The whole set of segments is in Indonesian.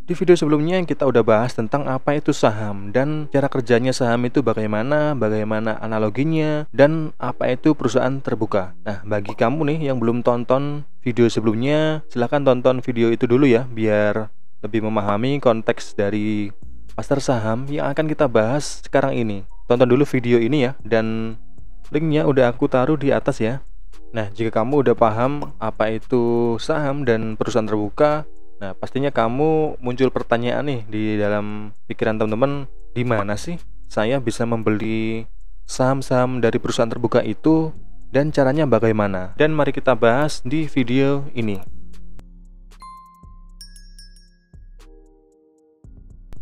Di video sebelumnya kita udah bahas tentang apa itu saham dan cara kerjanya saham itu bagaimana analoginya, dan apa itu perusahaan terbuka. Nah, bagi kamu nih yang belum tonton video sebelumnya, silahkan tonton video itu dulu ya, biar lebih memahami konteks dari pasar saham yang akan kita bahas sekarang ini. Tonton dulu video ini ya, dan linknya udah aku taruh di atas ya. Nah, jika kamu udah paham apa itu saham dan perusahaan terbuka, nah pastinya kamu muncul pertanyaan nih di dalam pikiran teman-teman, di mana sih saya bisa membeli saham-saham dari perusahaan terbuka itu dan caranya bagaimana? Dan mari kita bahas di video ini.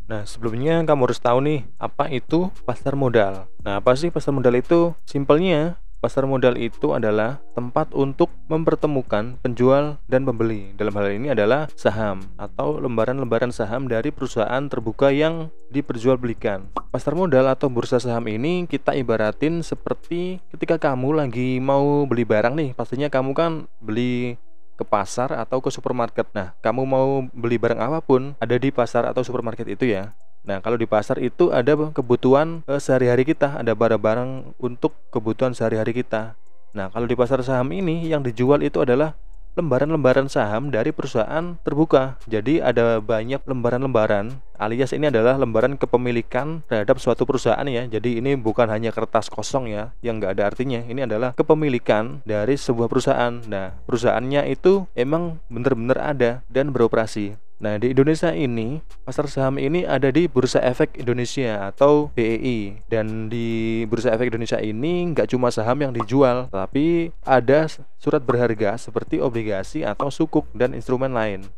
Nah, sebelumnya kamu harus tahu nih, apa itu pasar modal. Nah, apa sih pasar modal itu? Simpelnya, pasar modal itu adalah tempat untuk mempertemukan penjual dan pembeli. Dalam hal ini adalah saham atau lembaran-lembaran saham dari perusahaan terbuka yang diperjualbelikan. Pasar modal atau bursa saham ini kita ibaratin seperti ketika kamu lagi mau beli barang nih. Pastinya kamu kan beli ke pasar atau ke supermarket. Nah, kamu mau beli barang apapun ada di pasar atau supermarket itu ya. Nah, kalau di pasar itu ada kebutuhan sehari-hari kita, ada barang-barang untuk kebutuhan sehari-hari kita. Nah, kalau di pasar saham ini yang dijual itu adalah lembaran-lembaran saham dari perusahaan terbuka. Jadi ada banyak lembaran-lembaran, alias ini adalah lembaran kepemilikan terhadap suatu perusahaan ya. Jadi ini bukan hanya kertas kosong ya, yang nggak ada artinya. Ini adalah kepemilikan dari sebuah perusahaan. Nah, perusahaannya itu emang benar-benar ada dan beroperasi. Nah, di Indonesia ini, pasar saham ini ada di Bursa Efek Indonesia atau BEI. Dan di Bursa Efek Indonesia ini nggak cuma saham yang dijual, tapi ada surat berharga seperti obligasi atau sukuk dan instrumen lain.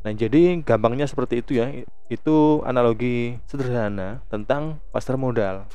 Nah, jadi gampangnya seperti itu ya. Itu analogi sederhana tentang pasar modal.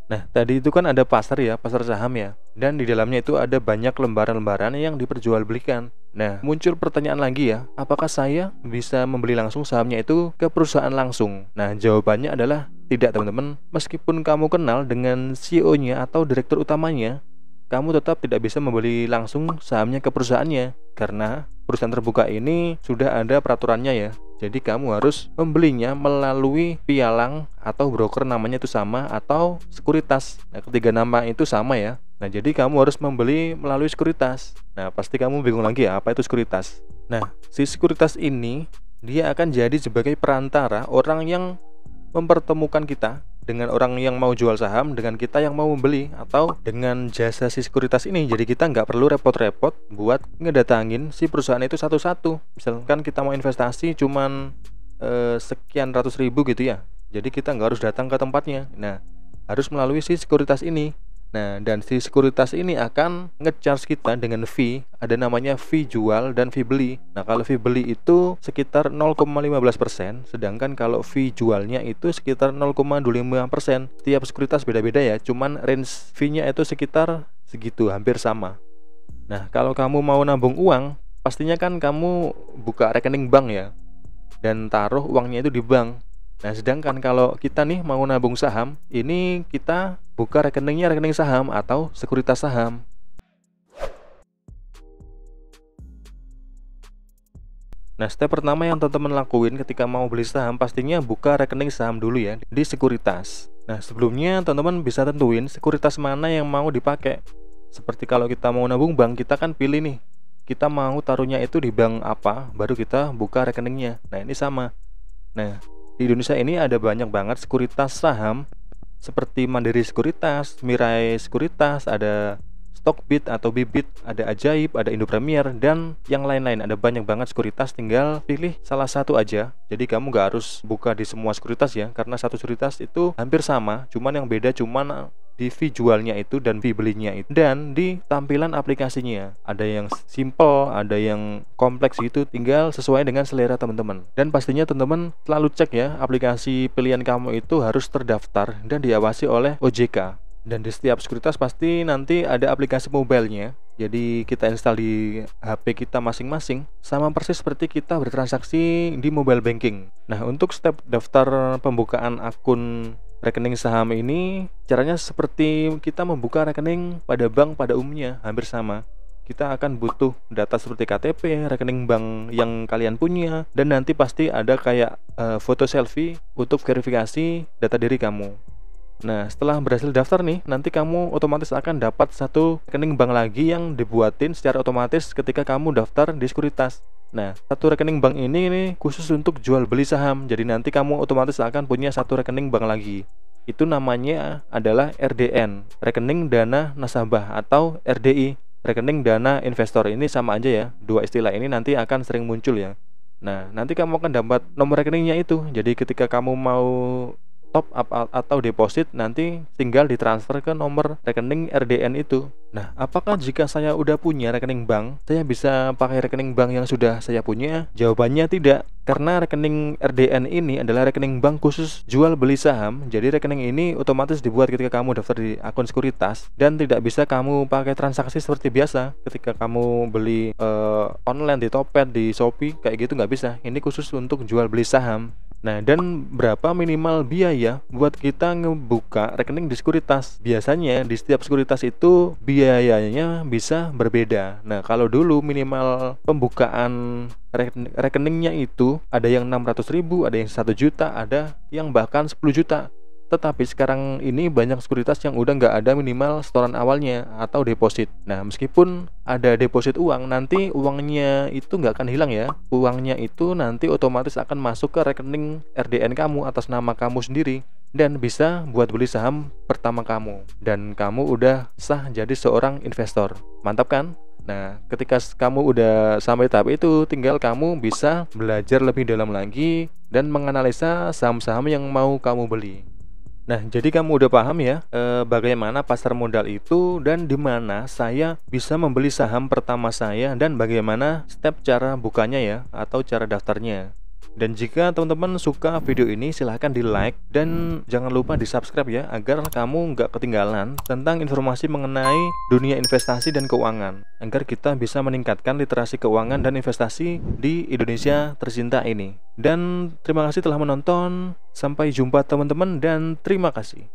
Nah, tadi itu kan ada pasar ya, pasar saham ya. Dan di dalamnya itu ada banyak lembaran-lembaran yang diperjualbelikan. Nah, muncul pertanyaan lagi ya, apakah saya bisa membeli langsung sahamnya itu ke perusahaan langsung? Nah, jawabannya adalah tidak, teman-teman. Meskipun kamu kenal dengan CEO-nya atau direktur utamanya, kamu tetap tidak bisa membeli langsung sahamnya ke perusahaannya, karena perusahaan terbuka ini sudah ada peraturannya ya. Jadi kamu harus membelinya melalui pialang atau broker, namanya itu sama, atau sekuritas. Nah, ketiga nama itu sama ya. Nah, jadi kamu harus membeli melalui sekuritas. Nah, pasti kamu bingung lagi ya, apa itu sekuritas? Nah, si sekuritas ini dia akan jadi sebagai perantara orang yang mempertemukan kita dengan orang yang mau jual saham dengan kita yang mau membeli, atau dengan jasa si sekuritas ini. Jadi kita nggak perlu repot-repot buat ngedatangin si perusahaan itu satu-satu. Misalkan kita mau investasi cuman sekian ratus ribu gitu ya, jadi kita nggak harus datang ke tempatnya. Nah, harus melalui si sekuritas ini. Nah, dan si sekuritas ini akan nge-charge kita dengan fee. Ada namanya fee jual dan fee beli. Nah, kalau fee beli itu sekitar 0,15%, sedangkan kalau fee jualnya itu sekitar 0,25%. Tiap sekuritas beda-beda ya, cuman range fee-nya itu sekitar segitu, hampir sama. Nah, kalau kamu mau nabung uang, pastinya kan kamu buka rekening bank ya, dan taruh uangnya itu di bank. Nah, sedangkan kalau kita nih mau nabung saham, ini kita buka rekeningnya rekening saham atau sekuritas saham. Nah, step pertama yang teman-teman lakuin ketika mau beli saham, pastinya buka rekening saham dulu ya di sekuritas. Nah, sebelumnya teman-teman bisa tentuin sekuritas mana yang mau dipakai. Seperti kalau kita mau nabung bank, kita kan pilih nih, kita mau taruhnya itu di bank apa, baru kita buka rekeningnya. Nah, ini sama. Nah, di Indonesia ini ada banyak banget sekuritas saham seperti Mandiri Sekuritas, Mirai Sekuritas, ada Stockbit atau Bibit, ada Ajaib, ada Indo Premier, dan yang lain-lain. Ada banyak banget sekuritas, tinggal pilih salah satu aja. Jadi kamu gak harus buka di semua sekuritas ya, karena satu sekuritas itu hampir sama, cuman yang beda cuman di fee jualnya itu dan fee belinya itu, dan di tampilan aplikasinya. Ada yang simple, ada yang kompleks gitu, tinggal sesuai dengan selera teman-teman. Dan pastinya teman-teman selalu cek ya, aplikasi pilihan kamu itu harus terdaftar dan diawasi oleh OJK. Dan di setiap sekuritas pasti nanti ada aplikasi mobile-nya. Jadi kita install di HP kita masing-masing, sama persis seperti kita bertransaksi di mobile banking. Nah, untuk step daftar pembukaan akun rekening saham ini caranya seperti kita membuka rekening pada bank pada umumnya, hampir sama. kita akan butuh data seperti KTP, rekening bank yang kalian punya, dan nanti pasti ada kayak foto selfie untuk verifikasi data diri kamu. Nah, setelah berhasil daftar nih, nanti kamu otomatis akan dapat satu rekening bank lagi yang dibuatin secara otomatis ketika kamu daftar di Sekuritas. Nah, satu rekening bank ini khusus untuk jual beli saham. Jadi nanti kamu otomatis akan punya satu rekening bank lagi. Itu namanya adalah RDN, rekening dana nasabah, atau RDI, rekening dana investor. Ini sama aja ya, dua istilah ini nanti akan sering muncul ya. Nah, nanti kamu akan dapat nomor rekeningnya itu. Jadi ketika kamu mau top up atau deposit, nanti tinggal ditransfer ke nomor rekening RDN itu. Nah, apakah jika saya udah punya rekening bank, saya bisa pakai rekening bank yang sudah saya punya? Jawabannya tidak, karena rekening RDN ini adalah rekening bank khusus jual beli saham. Jadi rekening ini otomatis dibuat ketika kamu daftar di akun Sekuritas, dan tidak bisa kamu pakai transaksi seperti biasa ketika kamu beli online di Topet, di Shopee, kayak gitu nggak bisa. Ini khusus untuk jual beli saham. Nah, dan berapa minimal biaya buat kita ngebuka rekening di Sekuritas? Biasanya di setiap sekuritas itu biayanya bisa berbeda. Nah, kalau dulu minimal pembukaan rekeningnya itu ada yang 600.000, ada yang 1 juta, ada yang bahkan 10 juta. Tetapi sekarang ini banyak sekuritas yang udah nggak ada minimal setoran awalnya atau deposit. Nah, meskipun ada deposit uang, nanti uangnya itu nggak akan hilang ya. Uangnya itu nanti otomatis akan masuk ke rekening RDN kamu atas nama kamu sendiri, dan bisa buat beli saham pertama kamu. Dan kamu udah sah jadi seorang investor. Mantap kan? Nah, ketika kamu udah sampai tahap itu, tinggal kamu bisa belajar lebih dalam lagi dan menganalisa saham-saham yang mau kamu beli. Nah, jadi kamu udah paham ya bagaimana pasar modal itu, dan di mana saya bisa membeli saham pertama saya, dan bagaimana step cara bukanya ya, atau cara daftarnya. Dan jika teman-teman suka video ini, silahkan di like dan jangan lupa di subscribe ya, agar kamu nggak ketinggalan tentang informasi mengenai dunia investasi dan keuangan, agar kita bisa meningkatkan literasi keuangan dan investasi di Indonesia tercinta ini. Dan terima kasih telah menonton, sampai jumpa teman-teman, dan terima kasih.